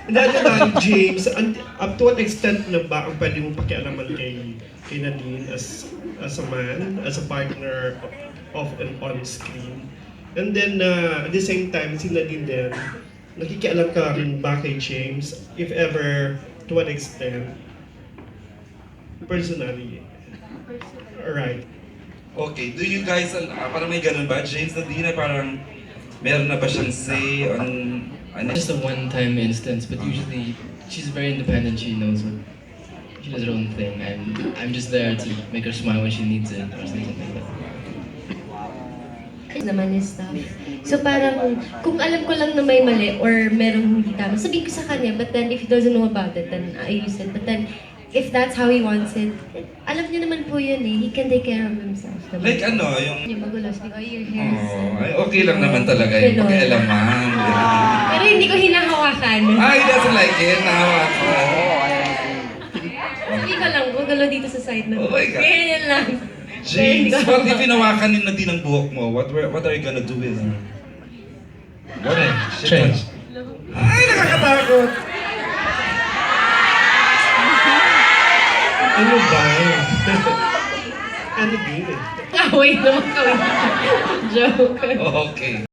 Dati lang, James, up to what extent na ba ang pwede mong pakialaman kay Nadine as a man, as a partner off and on screen? And then, at the same time, si Nadine din, nakikialam ka rin ba kay James, if ever, to what extent? Personally. Alright. Okay, do you guys, parang may ganun ba? James Nadine, parang meron na ba siyang say on... Just a one-time instance, but usually she's very independent. She knows what she does her own thing, and I'm just there to make her smile when she needs it or something like that. Naman yung stuff. So parang, kung alam ko lang na may mali or merong hindi tama, sabihin ko sa kanya, but then if he doesn't know about it, then ayus it. But then, if that's how he wants it, alam niya naman po yun eh. He can take care of himself. Naman. Like ano, yung... Yung magulo, sabi ko, your hair is... Ay, okay lang naman talaga yung Ganon. pakialaman. Pero hindi ko hinahawakan. He doesn't like it. Nahawakan. Sabi ko lang, magulo dito sa side na. Oh my God. Ganyan lang. James, what if inawakan ni Nadine ang buhok mo? What are you gonna do with her? What? Change. Ay, nakakatakot! Ano ba? Ano din eh? Away naman kami. Joke. Okay.